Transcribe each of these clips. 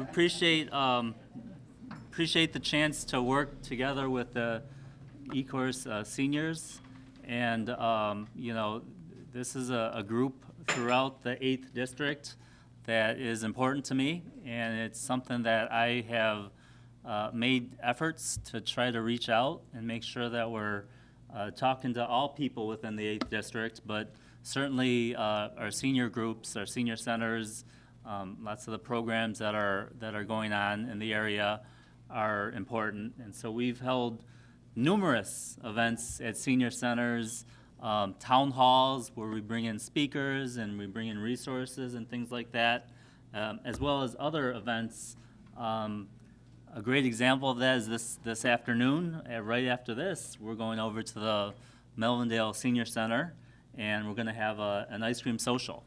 appreciate the chance to work together with the Ecorse seniors, and this is a group throughout the 8th district that is important to me, and it's something that I have made efforts to try to reach out and make sure that we're talking to all people within the 8th district, but certainly our senior groups, our senior centers, lots of the programs that are going on in the area are important. And so we've held numerous events at senior centers, town halls where we bring in speakers and we bring in resources and things like that, as well as other events. A great example of that is this afternoon. Right after this, we're going over to the Melvindale Senior Center, and we're going to have an ice cream social.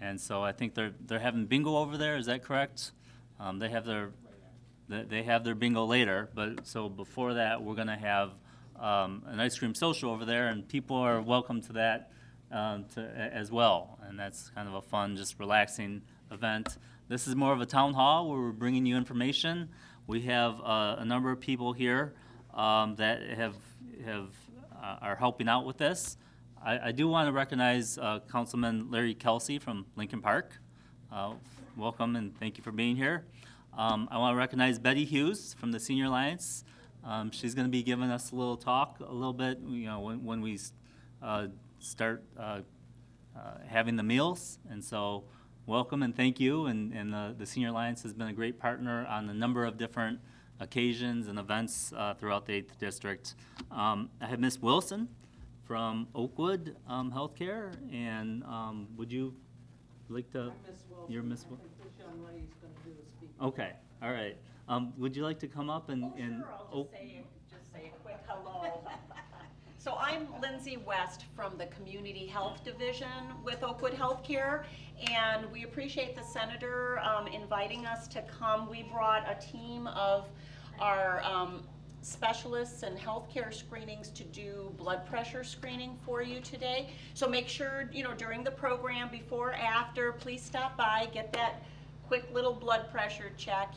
And so I think they're having bingo over there. Is that correct? They have their bingo later, but so before that, we're going to have an ice cream social over there, and people are welcome to that as well. And that's kind of a fun, just relaxing event. This is more of a town hall where we're bringing you information. We have a number of people here that are helping out with this. I do want to recognize Councilman Larry Kelsey from Lincoln Park. Welcome and thank you for being here. I want to recognize Bettie Hughes from the Senior Alliance. She's going to be giving us a little talk a little bit, when we start having the meals. And so welcome and thank you. And the Senior Alliance has been a great partner on a number of different occasions and events throughout the 8th District. I have Miss Wilson from Oakwood Healthcare, and would you like to? I'm Miss Wilson. You're Miss Wilson. This young lady's going to do the speaking. Okay, all right. Would you like to come up and? Sure. I'll just say a quick hello. So I'm Lindsay West from the Community Health Division with Oakwood Healthcare, and we appreciate the Senator inviting us to come. We brought a team of our specialists and healthcare screenings to do blood pressure screening for you today. So make sure, during the program, before, after, please stop by, get that quick little blood pressure check.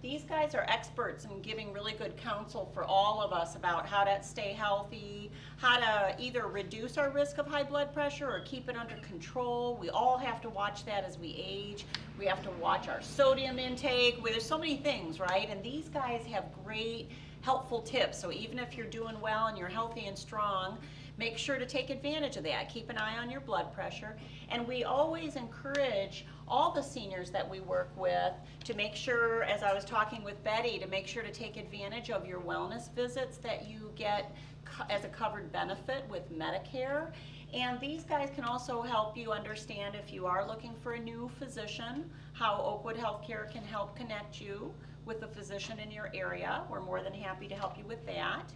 These guys are experts in giving really good counsel for all of us about how to stay healthy, how to either reduce our risk of high blood pressure or keep it under control. We all have to watch that as we age. We have to watch our sodium intake. There's so many things, right? And these guys have great helpful tips. So even if you're doing well and you're healthy and strong, make sure to take advantage of that. Keep an eye on your blood pressure. And we always encourage all the seniors that we work with to make sure, as I was talking with Betty, to make sure to take advantage of your wellness visits that you get as a covered benefit with Medicare. And these guys can also help you understand, if you are looking for a new physician, how Oakwood Healthcare can help connect you with a physician in your area. We're more than happy to help you with that.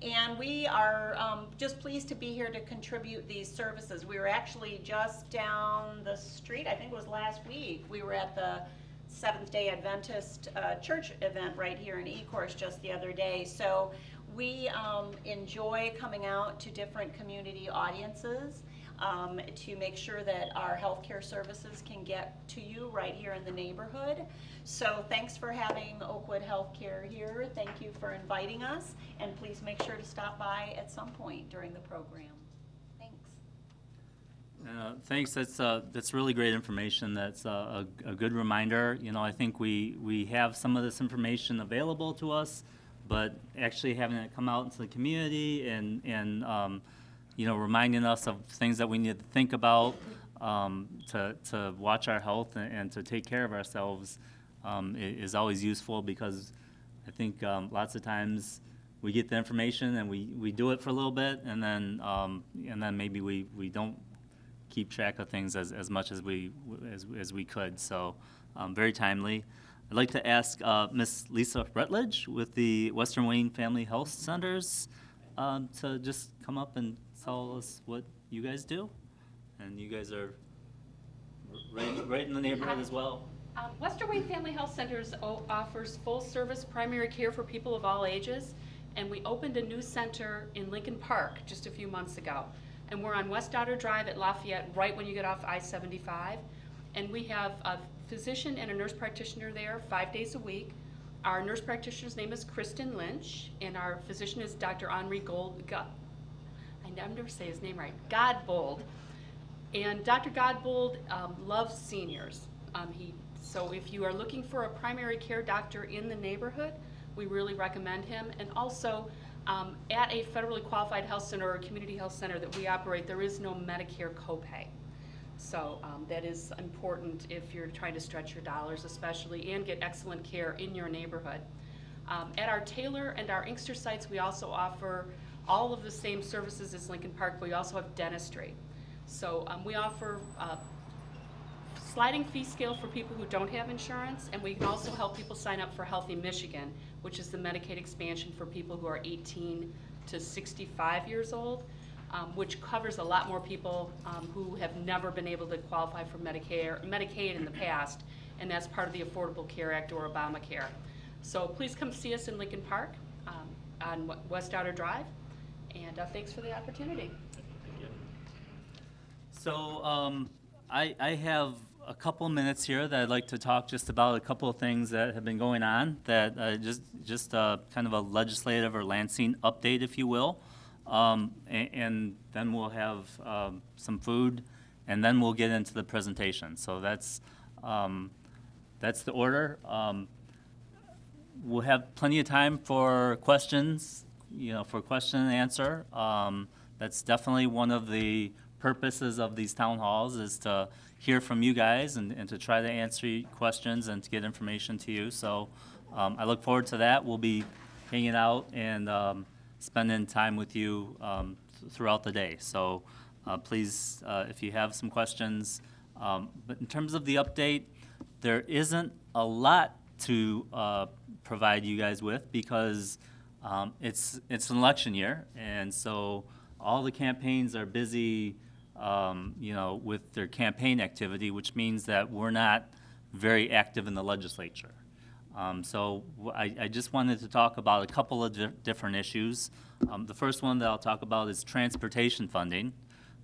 And we are just pleased to be here to contribute these services. We were actually just down the street, I think it was last week, we were at the Seventh-day Adventist church event right here in Ecorse just the other day. So we enjoy coming out to different community audiences to make sure that our healthcare services can get to you right here in the neighborhood. So thanks for having Oakwood Healthcare here. Thank you for inviting us, and please make sure to stop by at some point during the program. Thanks. Thanks. That's really great information. That's a good reminder. I think we have some of this information available to us, but actually having it come out into the community and reminding us of things that we need to think about to watch our health and to take care of ourselves is always useful, because I think lots of times we get the information and we do it for a little bit, and then maybe we don't keep track of things as much as we could. So very timely. I'd like to ask Miss Lisa Rutledge with the Western Wayne Family Health Centers to just come up and tell us what you guys do. And you guys are right in the neighborhood as well. Western Wayne Family Health Centers offers full-service primary care for people of all ages, and we opened a new center in Lincoln Park just a few months ago. And we're on West Otter Drive at Lafayette, right when you get off I-75. And we have physician and a nurse practitioner there 5 days a week. Our nurse practitioner's name is Kristen Lynch, and our physician is Dr. Henri I never say his name right, Godbold. And Dr. Godbold loves seniors. So if you are looking for a primary care doctor in the neighborhood, we really recommend him. And also, at a federally qualified health center or community health center that we operate, there is no Medicare copay. So that is important if you're trying to stretch your dollars especially and get excellent care in your neighborhood. At our Taylor and our Inkster sites, we also offer all of the same services as Lincoln Park, but we also have dentistry. So we offer sliding fee scale for people who don't have insurance, and we can also help people sign up for Healthy Michigan, which is the Medicaid expansion for people who are 18 to 65 years old, which covers a lot more people who have never been able to qualify for Medicaid in the past, and that's part of the Affordable Care Act or Obamacare. So please come see us in Lincoln Park on West Outer Drive, and thanks for the opportunity. So I have a couple minutes here that I'd like to talk just about a couple of things that have been going on that just kind of a legislative or Lansing update, if you will. And then we'll have some food, and then we'll get into the presentation. So that's the order. We'll have plenty of time for questions, for question and answer. That's definitely one of the purposes of these town halls, is to hear from you guys and to try to answer questions and to get information to you. So I look forward to that. We'll be hanging out and spending time with you throughout the day. So please, if you have some questions. But in terms of the update, there isn't a lot to provide you guys with because it's an election year, and so all the campaigns are busy with their campaign activity, which means that we're not very active in the legislature. So I just wanted to talk about a couple of different issues. The first one that I'll talk about is transportation funding.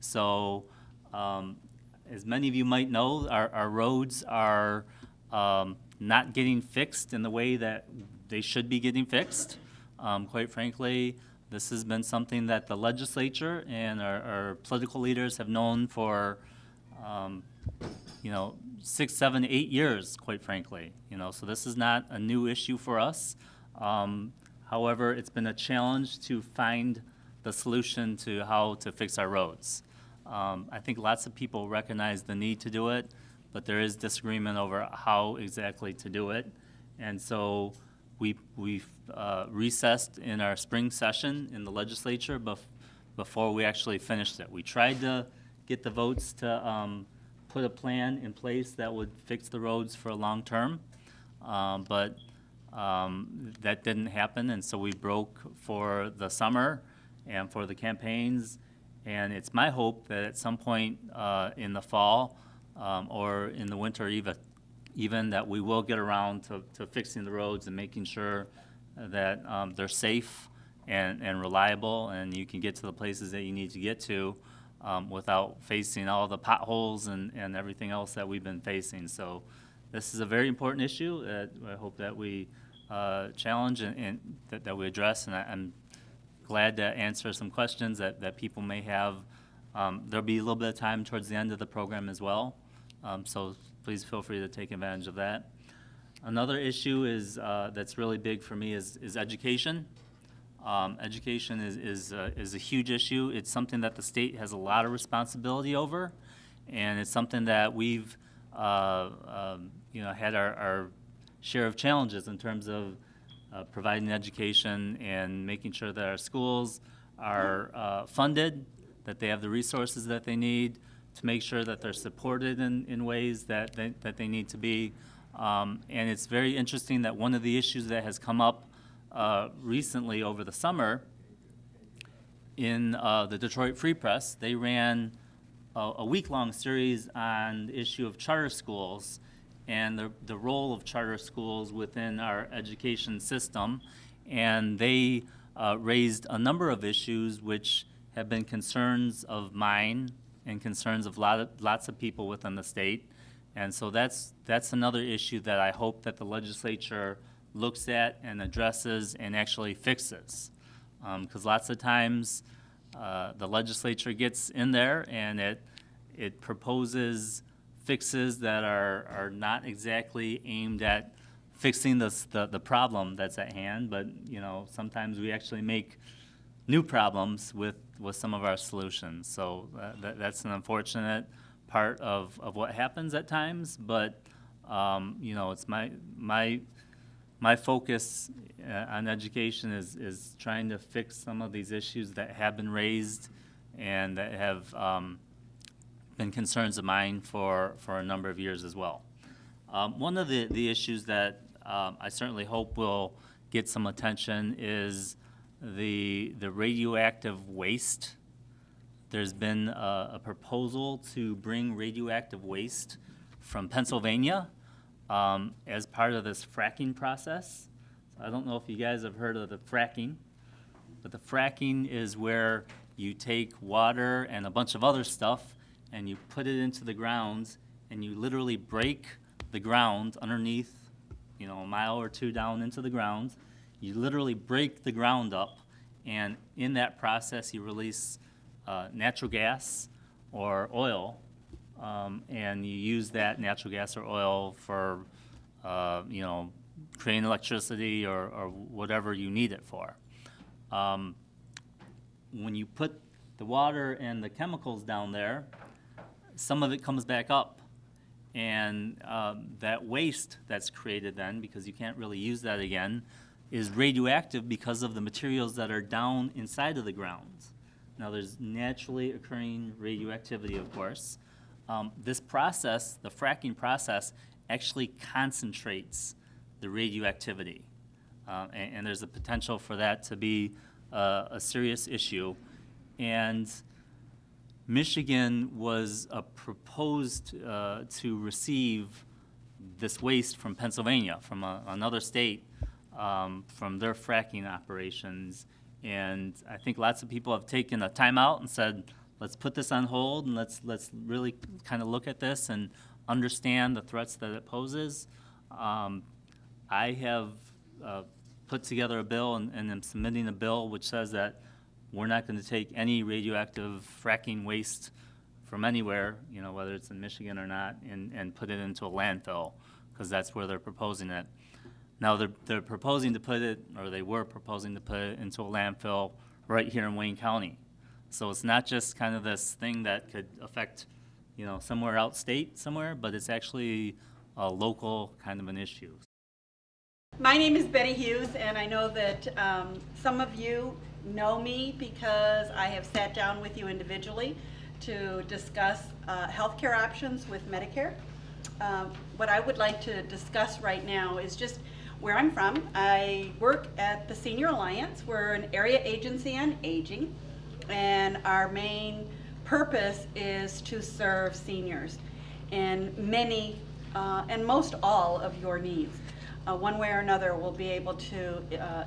So as many of you might know, our roads are not getting fixed in the way that they should be getting fixed. Quite frankly, this has been something that the legislature and our political leaders have known for 6, 7, 8 years, quite frankly. So this is not a new issue for us. However, it's been a challenge to find the solution to how to fix our roads. I think lots of people recognize the need to do it, but there is disagreement over how exactly to do it. And so we've recessed in our spring session in the legislature before we actually finished it. We tried to get the votes to put a plan in place that would fix the roads for a long term, but that didn't happen, and so we broke for the summer and for the campaigns. And it's my hope that at some point in the fall or in the winter even that we will get around to fixing the roads and making sure that they're safe and reliable, and you can get to the places that you need to get to without facing all the potholes and everything else that we've been facing. So this is a very important issue that I hope that we challenge and that we address, and I'm glad to answer some questions that people may have. There'll be a little bit of time towards the end of the program as well, so please feel free to take advantage of that. Another issue is that's really big for me is education. Education is a huge issue. It's something that the state has a lot of responsibility over, and it's something that we've had our share of challenges in terms of providing education and making sure that our schools are funded, that they have the resources that they need, to make sure that they're supported in ways that they need to be. And it's very interesting that one of the issues that has come up recently over the summer in the Detroit Free Press, they ran a week-long series on the issue of charter schools and the role of charter schools within our education system. And they raised a number of issues which have been concerns of mine and concerns of lots of people within the state. And so that's another issue that I hope that the legislature looks at and addresses and actually fixes. Because lots of times the legislature gets in there and it proposes fixes that are not exactly aimed at fixing the problem that's at hand, but sometimes we actually make new problems with some of our solutions. So that's an unfortunate part of what happens at times, but it's my focus on education is trying to fix some of these issues that have been raised and that have been concerns of mine for a number of years as well. One of the issues that I certainly hope will get some attention is the radioactive waste. There's been a proposal to bring radioactive waste from Pennsylvania as part of this fracking process. I don't know if you guys have heard of the fracking, but the fracking is where you take water and a bunch of other stuff and you put it into the ground and you literally break the ground underneath, a mile or two down into the ground. You literally break the ground up, and in that process you release natural gas or oil, and you use that natural gas or oil for creating electricity or whatever you need it for. When you put the water and the chemicals down there, some of it comes back up, and that waste that's created then, because you can't really use that again, is radioactive because of the materials that are down inside of the ground. Now, there's naturally occurring radioactivity, of course. This process, the fracking process, actually concentrates the radioactivity. And there's a potential for that to be a serious issue. And Michigan was proposed to receive this waste from Pennsylvania, from another state, from their fracking operations. And I think lots of people have taken a timeout and said, let's put this on hold and let's really kind of look at this and understand the threats that it poses. I have put together a bill and am submitting a bill which says that we're not going to take any radioactive fracking waste from anywhere, whether it's in Michigan or not, and put it into a landfill, because that's where they're proposing it. Now, they're proposing to put it, or they were proposing to put it into a landfill right here in Wayne County. So it's not just kind of this thing that could affect, somewhere outstate somewhere, but it's actually a local kind of an issue. My name is Bettie Hughes, and I know that some of you know me because I have sat down with you individually to discuss healthcare options with Medicare. What I would like to discuss right now is just where I'm from. I work at the Senior Alliance. We're an area agency on aging, and our main purpose is to serve seniors in many and most all of your needs. One way or another, we'll be able to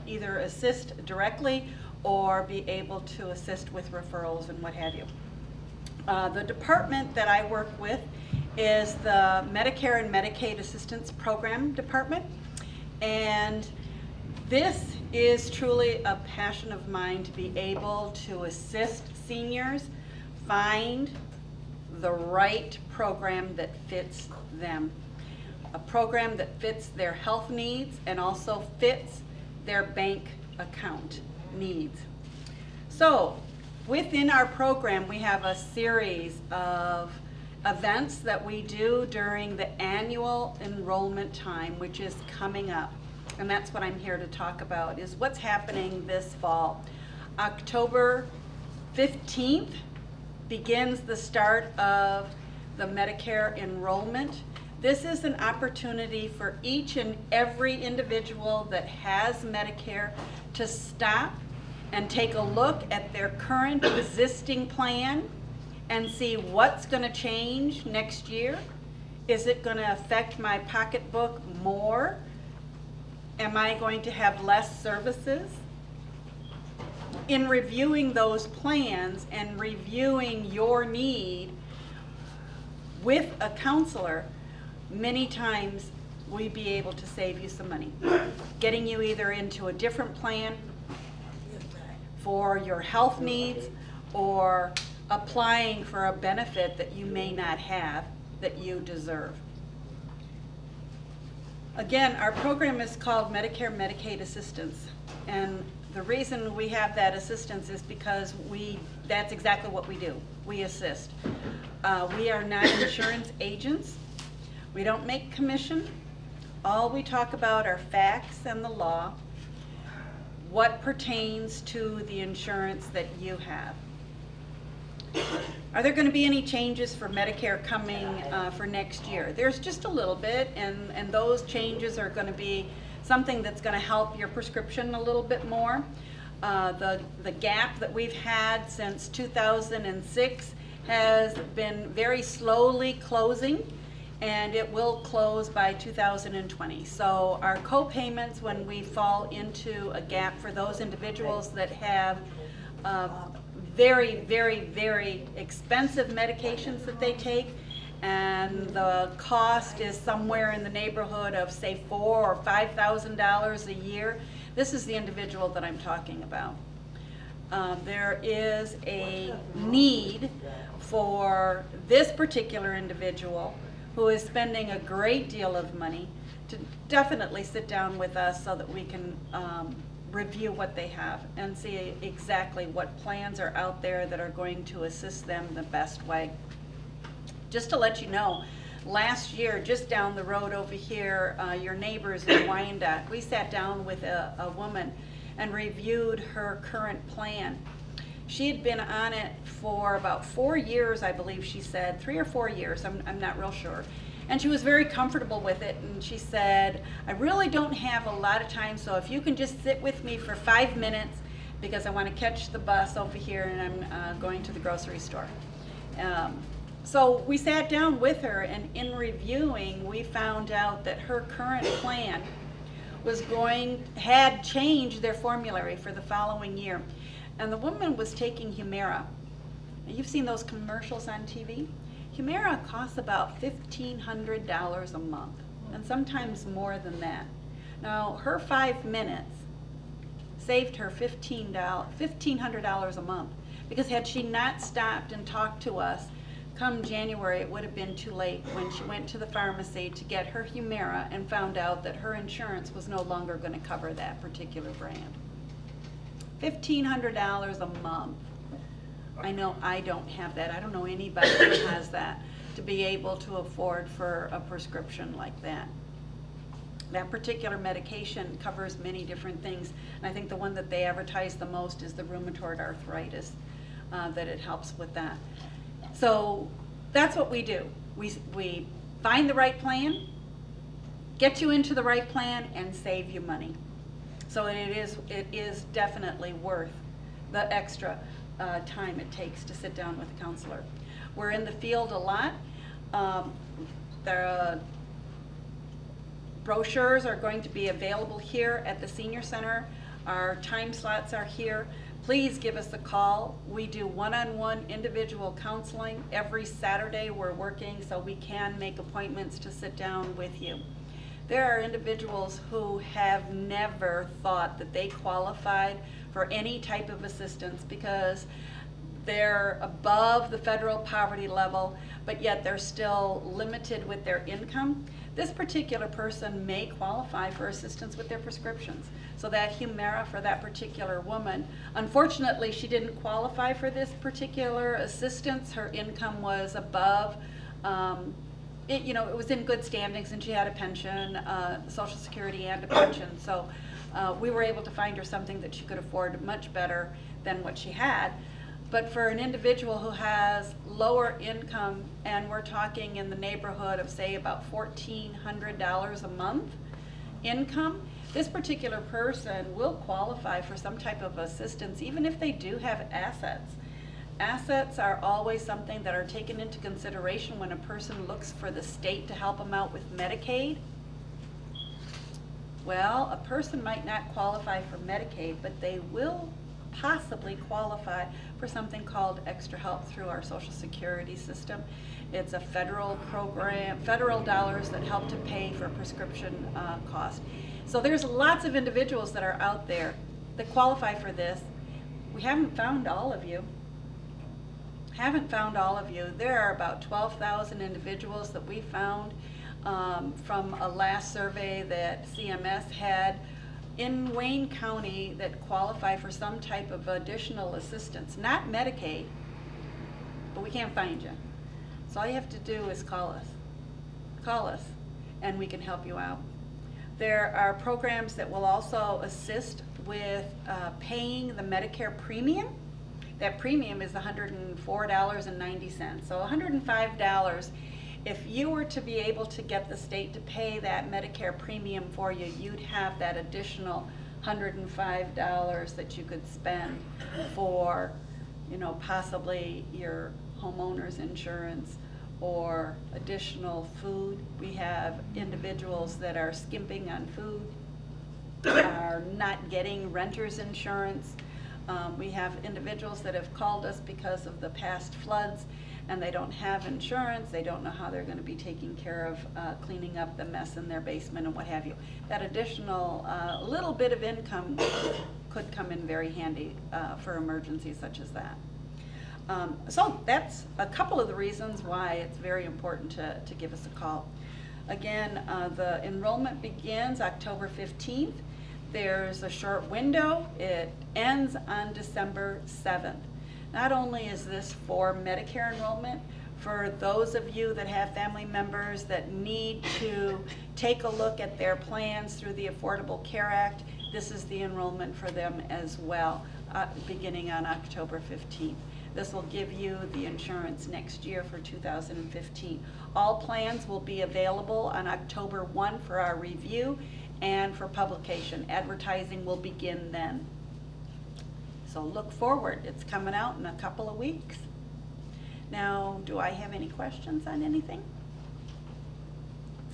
either assist directly or be able to assist with referrals and what have you. The department that I work with is the Medicare and Medicaid Assistance Program Department, and this is truly a passion of mine to be able to assist seniors find the right program that fits them. A program that fits their health needs and also fits their bank account needs. So within our program, we have a series of events that we do during the annual enrollment time, which is coming up. And that's what I'm here to talk about, is what's happening this fall. October 15th begins the start of the Medicare enrollment. This is an opportunity for each and every individual that has Medicare to stop and take a look at their current existing plan and see what's going to change next year. Is it going to affect my pocketbook more? Am I going to have less services? In reviewing those plans and reviewing your need with a counselor, many times we'd be able to save you some money. Getting you either into a different plan for your health needs or applying for a benefit that you may not have that you deserve. Again, our program is called Medicare Medicaid Assistance, and the reason we have that assistance is because that's exactly what we do. We assist. We are not insurance agents. We don't make commission. All we talk about are facts and the law, what pertains to the insurance that you have. Are there going to be any changes for Medicare coming for next year? There's just a little bit, and those changes are going to be something that's going to help your prescription a little bit more. The gap that we've had since 2006 has been very slowly closing, and it will close by 2020. So our co-payments, when we fall into a gap for those individuals that have very, very, very expensive medications that they take, and the cost is somewhere in the neighborhood of, say, $4,000 or $5,000 a year. This is the individual that I'm talking about. There is a need for this particular individual who is spending a great deal of money to definitely sit down with us so that we can review what they have and see exactly what plans are out there that are going to assist them the best way. Just to let you know, last year, just down the road over here, your neighbors in Wyandotte, we sat down with a woman and reviewed her current plan. She had been on it for about 4 years, I believe she said, 3 or 4 years, I'm not real sure. And she was very comfortable with it, and she said, I really don't have a lot of time, so if you can just sit with me for 5 minutes, because I want to catch the bus over here and I'm going to the grocery store. So we sat down with her, and in reviewing, we found out that her current plan had changed their formulary for the following year. And the woman was taking Humira. You've seen those commercials on TV? Humira costs about $1,500 a month, and sometimes more than that. Now, her 5 minutes saved her $1,500 a month, because had she not stopped and talked to us, come January, it would have been too late when she went to the pharmacy to get her Humira and found out that her insurance was no longer going to cover that particular brand. $1,500 a month. I know I don't have that. I don't know anybody who has that to be able to afford for a prescription like that. That particular medication covers many different things. And I think the one that they advertise the most is the rheumatoid arthritis, that it helps with that. So that's what we do. We find the right plan, get you into the right plan, and save you money. So it is definitely worth the extra time it takes to sit down with a counselor. We're in the field a lot. The brochures are going to be available here at the Senior Center. Our time slots are here. Please give us a call. We do one-on-one individual counseling. Every Saturday we're working, so we can make appointments to sit down with you. There are individuals who have never thought that they qualified for any type of assistance because they're above the federal poverty level, but yet they're still limited with their income. This particular person may qualify for assistance with their prescriptions. So that Humira for that particular woman, unfortunately she didn't qualify for this particular assistance. Her income was above, it was in good standings, and she had a pension, Social Security and a pension. So we were able to find her something that she could afford much better than what she had. But for an individual who has lower income, and we're talking in the neighborhood of, say, about $1,400 a month income, this particular person will qualify for some type of assistance, even if they do have assets. Assets are always something that are taken into consideration when a person looks for the state to help them out with Medicaid. Well, a person might not qualify for Medicaid, but they will possibly qualify for something called extra help through our Social Security system. It's a federal program, federal dollars that help to pay for prescription costs. So there's lots of individuals that are out there that qualify for this. We haven't found all of you. There are about 12,000 individuals that we found from a last survey that CMS had in Wayne County that qualify for some type of additional assistance, not Medicaid, but we can't find you. So all you have to do is call us, and we can help you out. There are programs that will also assist with paying the Medicare premium. That premium is $104.90, so $105. If you were to be able to get the state to pay that Medicare premium for you, you'd have that additional $105 that you could spend for, possibly your homeowner's insurance or additional food. We have individuals that are skimping on food, are not getting renter's insurance. We have individuals that have called us because of the past floods and they don't have insurance. They don't know how they're going to be taking care of cleaning up the mess in their basement and what have you. That additional little bit of income could come in very handy for emergencies such as that. So that's a couple of the reasons why it's very important to give us a call. Again, the enrollment begins October 15th. There's a short window. It ends on December 7th. Not only is this for Medicare enrollment, for those of you that have family members that need to take a look at their plans through the Affordable Care Act, this is the enrollment for them as well, beginning on October 15th. This will give you the insurance next year for 2015. All plans will be available on October 1 for our review and for publication. Advertising will begin then. So look forward. It's coming out in a couple of weeks. Now, do I have any questions on anything?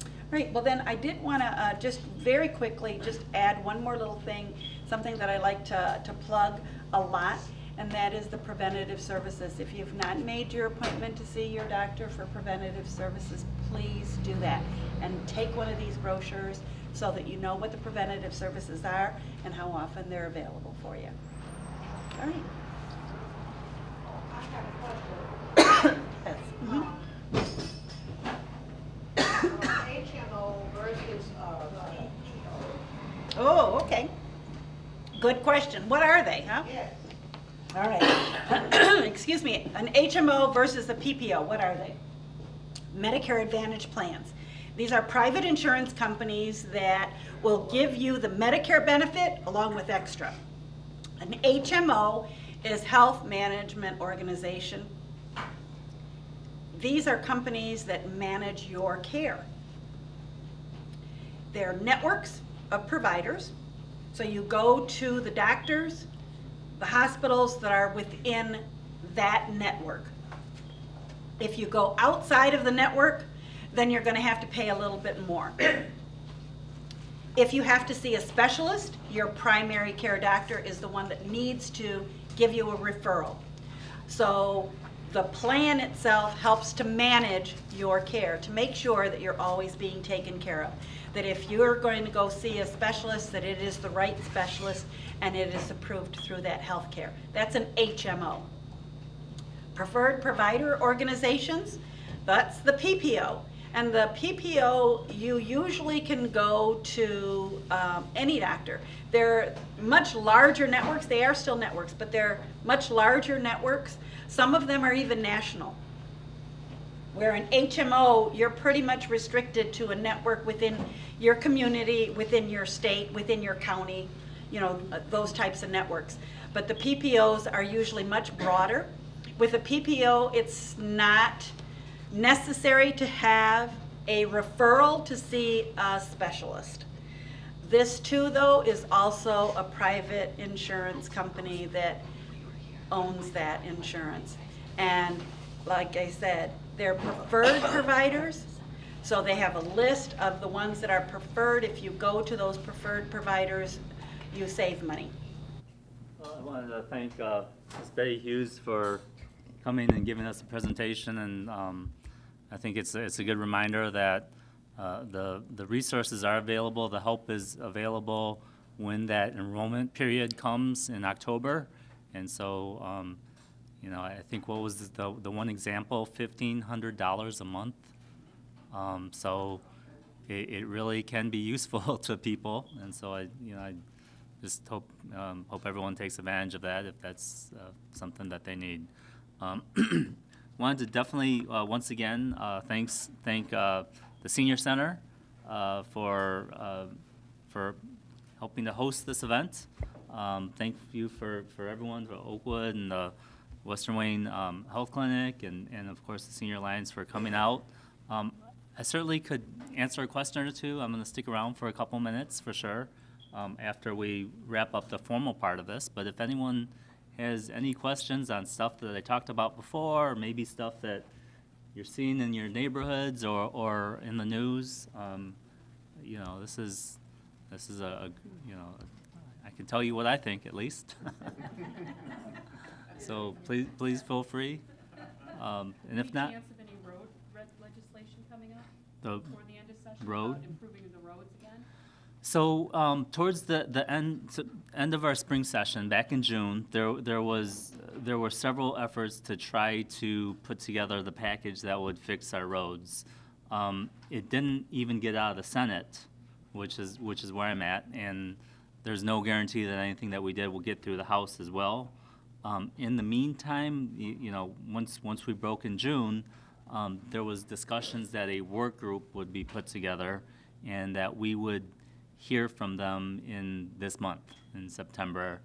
All right, well then I did want to just very quickly just add one more little thing, something that I like to plug a lot, and that is the preventative services. If you've not made your appointment to see your doctor for preventative services, please do that and take one of these brochures so that you know what the preventative services are and how often they're available for you. All right. I have a question. Yes. HMO versus Oh, okay. Good question. What are they, huh? yes. All right. Excuse me. An HMO versus a PPO, what are they? Medicare Advantage plans. These are private insurance companies that will give you the Medicare benefit along with extra. An HMO is Health Management Organization. These are companies that manage your care. They're networks of providers. So you go to the doctors, the hospitals that are within that network. If you go outside of the network, then you're going to have to pay a little bit more. If you have to see a specialist, your primary care doctor is the one that needs to give you a referral. So the plan itself helps to manage your care, to make sure that you're always being taken care of. That if you're going to go see a specialist, that it is the right specialist and it is approved through that health care. That's an HMO. Preferred provider organizations, that's the PPO. And the PPO, you usually can go to any doctor. They're much larger networks. They are still networks, but they're much larger networks. Some of them are even national. Where an HMO, you're pretty much restricted to a network within your community, within your state, within your county, those types of networks. But the PPOs are usually much broader. With a PPO, it's not necessary to have a referral to see a specialist. This too, though, is also a private insurance company that owns that insurance. And like I said, they're preferred providers, so they have a list of the ones that are preferred. If you go to those preferred providers, you save money. Well, I wanted to thank Ms. Bettie Hughes for coming and giving us a presentation, and I think it's a good reminder that the resources are available, the help is available when that enrollment period comes in October. And so, you know, I think what was the one example, $1,500 a month. So it really can be useful to people, and so I just hope everyone takes advantage of that if that's something that they need. Wanted to definitely once again thank the Senior Center for helping to host this event. Thank you for everyone, for Oakwood and the Western Wayne Health Clinic, and of course the Senior Alliance for coming out. I certainly could answer a question or two. I'm going to stick around for a couple minutes for sure after we wrap up the formal part of this. But if anyone has any questions on stuff that I talked about before, or maybe stuff that you're seeing in your neighborhoods or in the news, you know, this is a you know, I can tell you what I think at least. So please feel free. And if not, Any chance of any road legislation coming up the before the end of session? road? About improving the roads again? So towards the end of our spring session back in June, there were several efforts to try to put together the package that would fix our roads. It didn't even get out of the Senate, which is where I'm at, and there's no guarantee that anything that we did will get through the House as well. In the meantime, you know, once we broke in June, there was discussions that a work group would be put together, and that we would hear from them in this month, in September.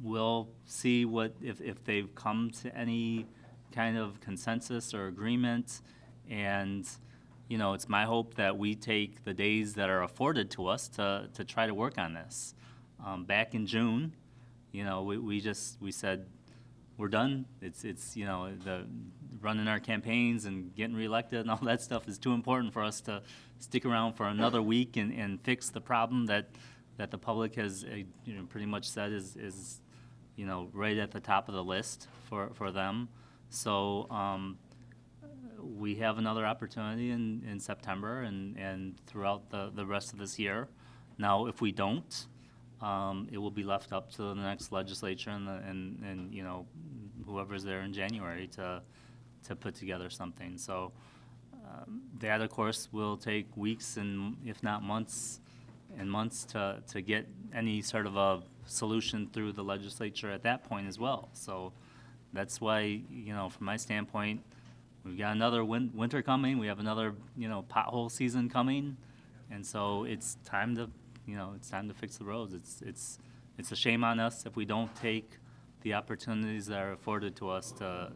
We'll see if they've come to any kind of consensus or agreement, and you know, it's my hope that we take the days that are afforded to us to try to work on this. Back in June, you know, we said we're done. It's you know, the running our campaigns and getting reelected and all that stuff is too important for us to stick around for another week and fix the problem that the public has you know, pretty much said is you know, right at the top of the list for them. So we have another opportunity in September and throughout the rest of this year. Now, if we don't, it will be left up to the next legislature and you know, whoever's there in January to put together something. So that, of course, will take weeks and if not months and months to get any sort of a solution through the legislature at that point as well. So that's why, you know, from my standpoint, we've got another winter coming. We have another, you know, pothole season coming, and so it's time to, you know, it's time to fix the roads. It's a shame on us if we don't take the opportunities that are afforded to us to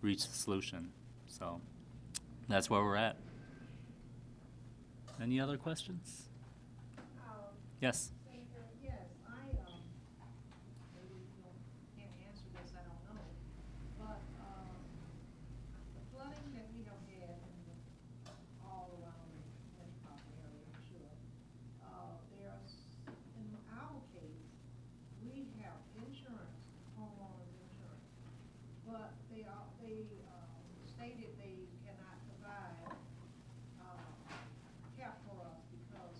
reach the solution. So that's where we're at. Any other questions? Yes. Senator, yes, maybe you can't answer this, I don't know, but, the flooding that we have had all around the metropolitan area, I'm sure, in our case, we have insurance, homeowners insurance, but they stated they cannot provide, cap for us because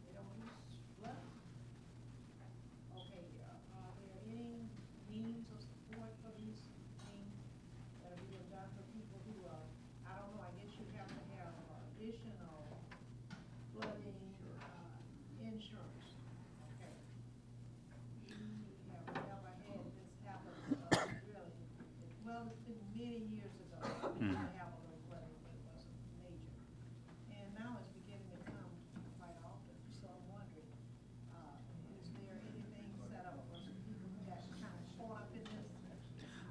they don't use flood. Okay, are there any means of support for these things that are being done for people who are, I don't know, I guess you have to have additional flooding, insurance, okay? We have never had this happen, really, well, it's been many years ago, we did have a little flooding, but it wasn't major. And now it's beginning to come quite often, so I'm wondering, is there anything set up for some people who got kind of caught up in this?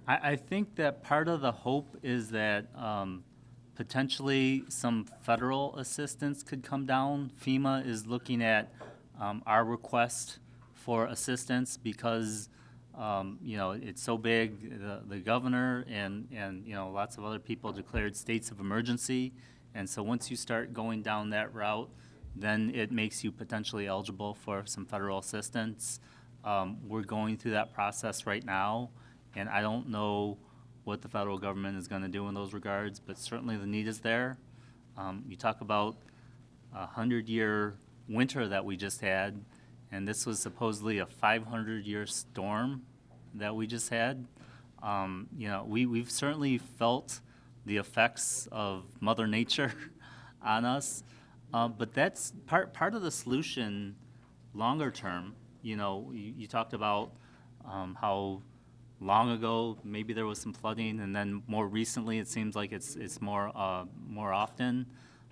I think that part of the hope is that potentially some federal assistance could come down. FEMA is looking at our request for assistance because you know, it's so big. The governor and you know, lots of other people declared states of emergency, and so once you start going down that route, then it makes you potentially eligible for some federal assistance. We're going through that process right now, and I don't know what the federal government is going to do in those regards, but certainly the need is there. You talk about a 100-year winter that we just had, and this was supposedly a 500-year storm that we just had. You know, we've certainly felt the effects of Mother Nature on us, but that's part of the solution longer term. You know, you talked about how long ago maybe there was some flooding, and then more recently it seems like it's more often.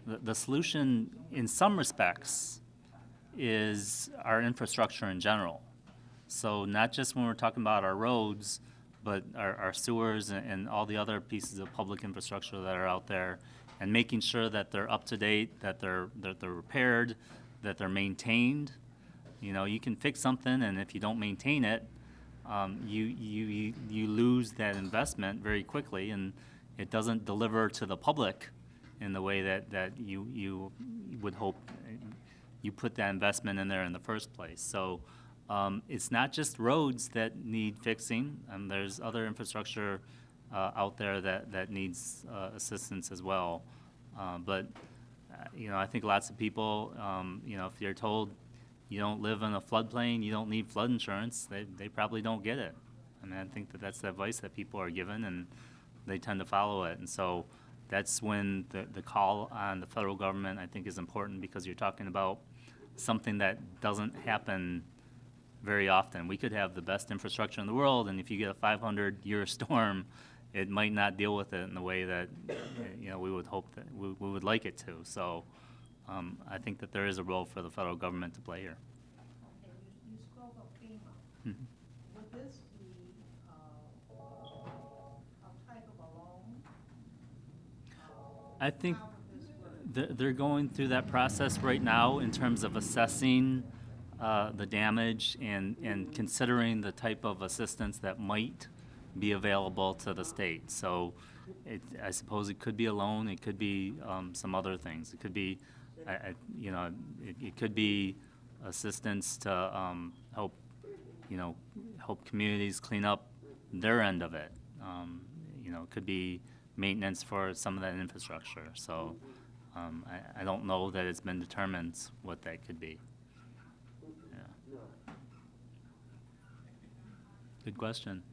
The solution in some respects is our infrastructure in general. So not just when we're talking about our roads, but our sewers and all the other pieces of public infrastructure that are out there, and making sure that they're up to date, that they're repaired, that they're maintained. You know, you can fix something, and if you don't maintain it, you lose that investment very quickly, and it doesn't deliver to the public in the way that you would hope you put that investment in there in the first place. So it's not just roads that need fixing, and there's other infrastructure out there that needs assistance as well. But you know, I think lots of people, you know, if you're told you don't live in a floodplain, you don't need flood insurance, they probably don't get it. I mean, I think that's the advice that people are given, and they tend to follow it. And so that's when the call on the federal government, I think, is important, because you're talking about something that doesn't happen very often. We could have the best infrastructure in the world, and if you get a 500-year storm, it might not deal with it in the way that you know we would hope that we would like it to. So I think that there is a role for the federal government to play here. Okay, you spoke of FEMA. Mhm. Would this be a type of a loan? I think How would this work? they're going through that process right now in terms of assessing the damage and considering the type of assistance that might be available to the state. So I suppose it could be a loan, it could be some other things. It could be, you know, it could be assistance to help, you know, help communities clean up their end of it. You know, it could be maintenance for some of that infrastructure. So I don't know that it's been determined what that could be. Yeah. Good question.